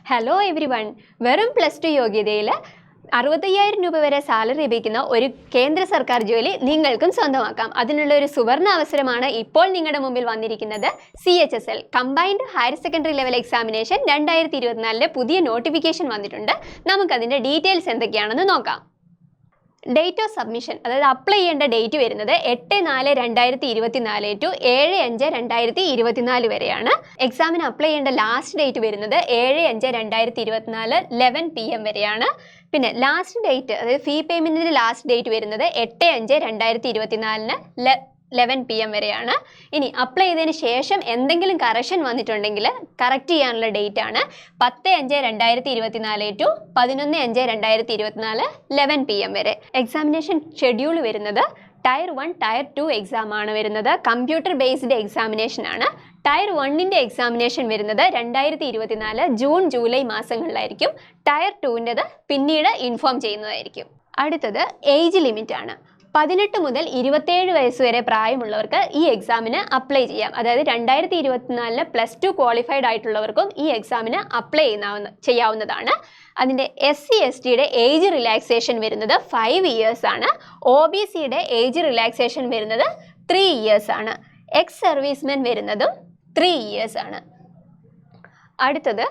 Hello every one. വെറും +2 യോഗ്യതയിൽ 65,000 രൂപ വരെ സാലറി ലഭിക്കുന്ന ഒരു കേന്ദ്ര സർക്കാർ ജോലി നിങ്ങൾക്കും സ്വന്തമാക്കാം. അതിനുള്ള ഒരു സുവർണ അവസരമാണ് ഇപ്പോൾ നിങ്ങളുടെ മുമ്പിൽ വന്നിരിക്കുന്നത്. CHSL combined higher secondary level examination 2024 പുതിയ നോട്ടിഫിക്കേഷൻ വന്നിട്ടുണ്ട്. നമുക്കതിൻ്റെ ഡീറ്റെയിൽസ് എന്തൊക്കെയാണെന്ന് നോക്കാം. ഡേറ്റ് ഓഫ് സബ്മിഷൻ, അതായത് അപ്ലൈ ചെയ്യേണ്ട ഡേറ്റ് വരുന്നത് 8/4/2024 ടു 7/5/2024 വരെയാണ്. എക്സാമിന് അപ്ലൈ ചെയ്യേണ്ട ലാസ്റ്റ് ഡേറ്റ് വരുന്നത് 7/5/2024 11 PM വരെയാണ്. പിന്നെ ലാസ്റ്റ് ഡേറ്റ്, അതായത് ഫീ പേയ്മെൻറ്റിൻ്റെ ലാസ്റ്റ് ഡേറ്റ് വരുന്നത് 8/5/2024 11 PM വരെയാണ്. ഇനി അപ്ലൈ ചെയ്തതിന് ശേഷം എന്തെങ്കിലും കറക്ഷൻ വന്നിട്ടുണ്ടെങ്കിൽ കറക്റ്റ് ചെയ്യാനുള്ള ഡേറ്റ് ആണ് 10/5/2024 ടു 11/5/2024 11 PM വരെ. എക്സാമിനേഷൻ ഷെഡ്യൂൾ വരുന്നത് ടയർ 1 ടയർ 2 എക്സാം ആണ് വരുന്നത്. കമ്പ്യൂട്ടർ ബേസ്ഡ് എക്സാമിനേഷൻ ആണ്. ടയർ 1ൻ്റെ എക്സാമിനേഷൻ വരുന്നത് 2024 ജൂൺ ജൂലൈ മാസങ്ങളിലായിരിക്കും. ടയർ 2ൻ്റെത് പിന്നീട് ഇൻഫോം ചെയ്യുന്നതായിരിക്കും. അടുത്തത് ഏജ് ലിമിറ്റ് ആണ്. 18 മുതൽ 27 വയസ്സ് വരെ പ്രായമുള്ളവർക്ക് ഈ എക്സാമിന് അപ്ലൈ ചെയ്യാം. അതായത് 2024 +2 ക്വാളിഫൈഡ് ആയിട്ടുള്ളവർക്കും ഈ എക്സാമിന് അപ്ലൈ ചെയ്യാവുന്നതാണ്. അതിൻ്റെ SC/STയുടെ ഏജ് റിലാക്സേഷൻ വരുന്നത് 5 ഇയേഴ്സ് ആണ്. OBCയുടെ ഏജ് റിലാക്സേഷൻ വരുന്നത് 3 ഇയേഴ്സ് ആണ്. എക്സ് സർവീസ്മെൻ വരുന്നതും 3 ഇയേഴ്സ് ആണ്. അടുത്തത്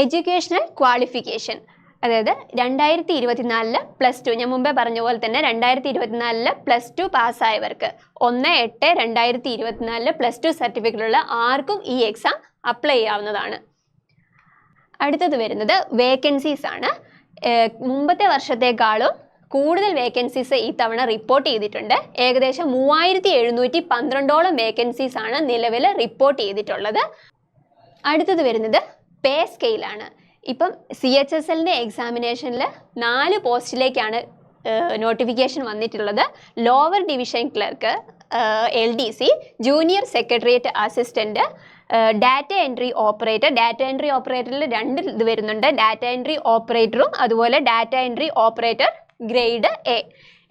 എഡ്യൂക്കേഷണൽ ക്വാളിഫിക്കേഷൻ, അതായത് 2024 +2, ഞാൻ മുമ്പേ പറഞ്ഞ പോലെ തന്നെ 2024 +2 പാസ്സായവർക്ക് 1/8/2024 +2 സർട്ടിഫിക്കറ്റുള്ള ആർക്കും ഈ എക്സാം അപ്ലൈ ചെയ്യാവുന്നതാണ്. അടുത്തത് വരുന്നത് വേക്കൻസീസ് ആണ്. മുമ്പത്തെ വർഷത്തേക്കാളും കൂടുതൽ വേക്കൻസീസ് ഈ തവണ റിപ്പോർട്ട് ചെയ്തിട്ടുണ്ട്. ഏകദേശം 3712 വേക്കൻസീസ് ആണ് നിലവിൽ റിപ്പോർട്ട് ചെയ്തിട്ടുള്ളത്. അടുത്തത് വരുന്നത് പേ സ്കെയിലാണ്. ഇപ്പം CHSLൻ്റെ എക്സാമിനേഷനിൽ 4 പോസ്റ്റിലേക്കാണ് നോട്ടിഫിക്കേഷൻ വന്നിട്ടുള്ളത്. Lower division clerk, LDC, junior secretariat assistant, data entry operator. Data entry ഓപ്പറേറ്ററിൽ 2 ഇത് വരുന്നുണ്ട്. ഡാറ്റ എൻട്രി ഓപ്പറേറ്ററും അതുപോലെ data entry operator grade A.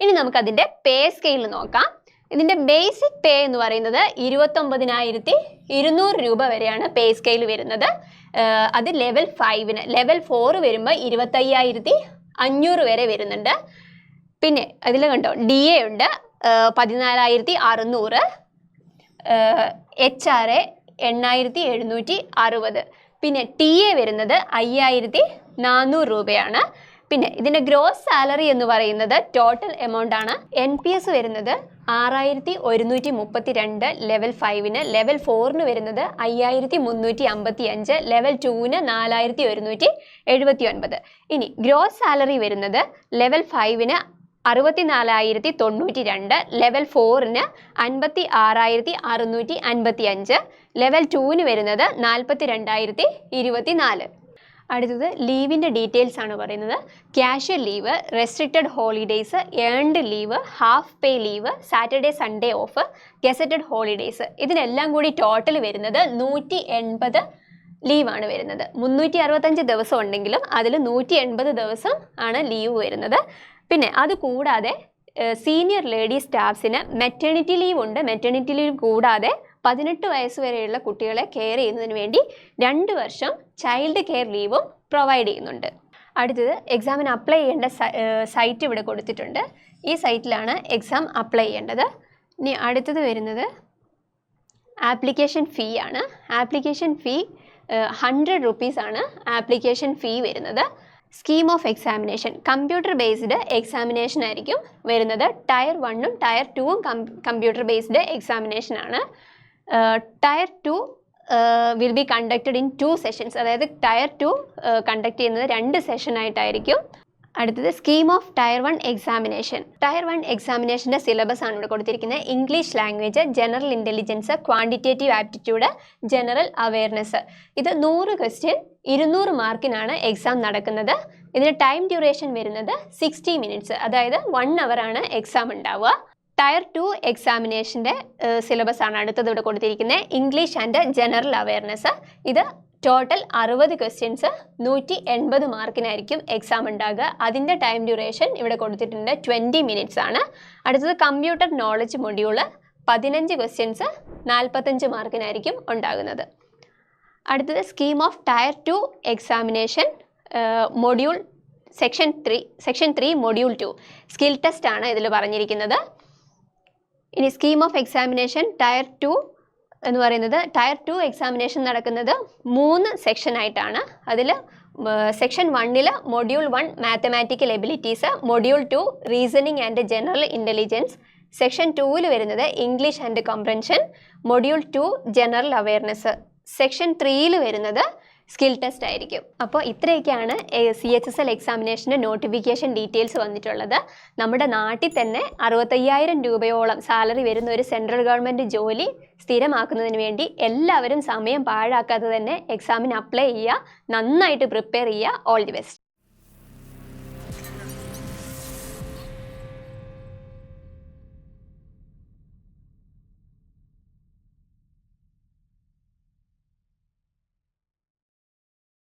ഇനി നമുക്കതിൻ്റെ പേ സ്കെയിൽ നോക്കാം. ഇതിൻ്റെ ബേസിക് പേ എന്ന് പറയുന്നത് 29,200 രൂപ വരെയാണ് പേ സ്കെയിൽ വരുന്നത്. അത് ലെവൽ 5-ന്. ലെവൽ 4 വരുമ്പോൾ 25,500 വരെ വരുന്നുണ്ട്. പിന്നെ അതിൽ കണ്ടോ DA ഉണ്ട് 14,600, HRA 8,760, പിന്നെ TA വരുന്നത് 5,400 രൂപയാണ്. പിന്നെ ഇതിൻ്റെ ഗ്രോസ് സാലറി എന്ന് പറയുന്നത് ടോട്ടൽ എമൗണ്ട് ആണ്. NPS വരുന്നത് 6,132 ലെവൽ 5-ന്. ലെവൽ 4-ന് വരുന്നത് 5,355, ലെവൽ 2-ന് 4,179. ഇനി ഗ്രോസ് സാലറി വരുന്നത് ലെവൽ 5-ന് 64,092, ലെവൽ 4-ന് 56,655, ലെവൽ 2-ന് വരുന്നത് 42,024. അടുത്തത് ലീവിൻ്റെ ഡീറ്റെയിൽസ് ആണ് പറയുന്നത്. Casual leave, restricted holidays, earned leave, half പേ leave, Saturday Sunday off, gazetted holidays. ഇതിനെല്ലാം കൂടി ടോട്ടൽ വരുന്നത് 180 ലീവാണ് വരുന്നത്. 365 ദിവസം ഉണ്ടെങ്കിലും അതിൽ 180 ദിവസം ആണ് ലീവ് വരുന്നത്. പിന്നെ അത് കൂടാതെ സീനിയർ ലേഡി സ്റ്റാഫ്സിന് മെറ്റേണിറ്റി ലീവ് ഉണ്ട്. മെറ്റേണിറ്റി ലീവ് കൂടാതെ 18 വയസ്സ് വരെയുള്ള കുട്ടികളെ കെയർ ചെയ്യുന്നതിന് വേണ്ടി 2 വർഷം ചൈൽഡ് കെയർ ലീവും പ്രൊവൈഡ് ചെയ്യുന്നുണ്ട്. അടുത്തത് എക്സാമിന് അപ്ലൈ ചെയ്യേണ്ട സൈറ്റ് ഇവിടെ കൊടുത്തിട്ടുണ്ട്. ഈ സൈറ്റിലാണ് എക്സാം അപ്ലൈ ചെയ്യേണ്ടത്. ഇനി അടുത്തത് വരുന്നത് ആപ്ലിക്കേഷൻ ഫീ ആണ്. ആപ്ലിക്കേഷൻ ഫീ 100 rupees ആണ് ആപ്ലിക്കേഷൻ ഫീ വരുന്നത്. Scheme of examination, computer based examination ആയിരിക്കും വരുന്നത്. ടയർ 1-ഉം ടയർ 2-ഉം കമ്പ്യൂട്ടർ ബേസ്ഡ് എക്സാമിനേഷൻ ആണ്. Tier 2 will be conducted in 2 sessions, അതായത് ടയർ 2 കണ്ടക്ട് ചെയ്യുന്നത് 2 സെഷനായിട്ടായിരിക്കും. അടുത്തത് scheme of tier 1 examination. Tier 1 എക്സാമിനേഷൻ്റെ സിലബസ് ആണ് ഇവിടെ കൊടുത്തിരിക്കുന്നത്. English language, general intelligence, quantitative aptitude, general awareness. ഇത് 100 ക്വസ്റ്റ്യൻ 200 മാർക്കിനാണ് എക്സാം നടക്കുന്നത്. ഇതിന് ടൈം ഡ്യൂറേഷൻ വരുന്നത് 60 മിനിറ്റ്സ്, അതായത് 1 hour ആണ് എക്സാം ഉണ്ടാവുക. ടയർ 2 എക്സാമിനേഷൻ്റെ സിലബസ് ആണ് അടുത്തത് ഇവിടെ കൊടുത്തിരിക്കുന്നത്. English and general awareness. ഇത് ടോട്ടൽ 60 ക്വസ്റ്റ്യൻസ് 180 മാർക്കിനായിരിക്കും എക്സാം ഉണ്ടാകുക. അതിൻ്റെ ടൈം ഡ്യൂറേഷൻ ഇവിടെ കൊടുത്തിട്ടുണ്ട് 20 മിനിറ്റ്സ് ആണ്. അടുത്തത് കമ്പ്യൂട്ടർ നോളജ് മൊഡ്യൂള് 15 ക്വസ്റ്റ്യൻസ് 45 മാർക്കിനായിരിക്കും ഉണ്ടാകുന്നത്. അടുത്തത് scheme of tier 2 examination module section 3 module 2 skill test ആണ് ഇതിൽ പറഞ്ഞിരിക്കുന്നത്. ഇനി സ്കീം ഓഫ് എക്സാമിനേഷൻ ടയർ 2 എന്ന് പറയുന്നത് ടയർ 2 എക്സാമിനേഷൻ നടക്കുന്നത് 3 സെക്ഷൻ ആയിട്ടാണ്. അതിൽ section 1 module 1 mathematical abilities, module 2 reasoning and general intelligence, section 2 വരുന്നത് English and comprehension, module 2 general awareness, section 3 വരുന്നത് സ്കിൽ ടെസ്റ്റ് ആയിരിക്കും. അപ്പോൾ ഇത്രയൊക്കെയാണ് CHSL എക്സാമിനേഷൻ്റെ നോട്ടിഫിക്കേഷൻ ഡീറ്റെയിൽസ് വന്നിട്ടുള്ളത്. നമ്മുടെ നാട്ടിൽ തന്നെ 65,000 രൂപയോളം സാലറി വരുന്ന ഒരു സെൻട്രൽ ഗവൺമെൻറ് ജോലി സ്ഥിരമാക്കുന്നതിന് വേണ്ടി എല്ലാവരും സമയം പാഴാക്കാതെ തന്നെ എക്സാമിന് അപ്ലൈ ചെയ്യുക, നന്നായിട്ട് പ്രിപ്പയർ ചെയ്യുക. All the best.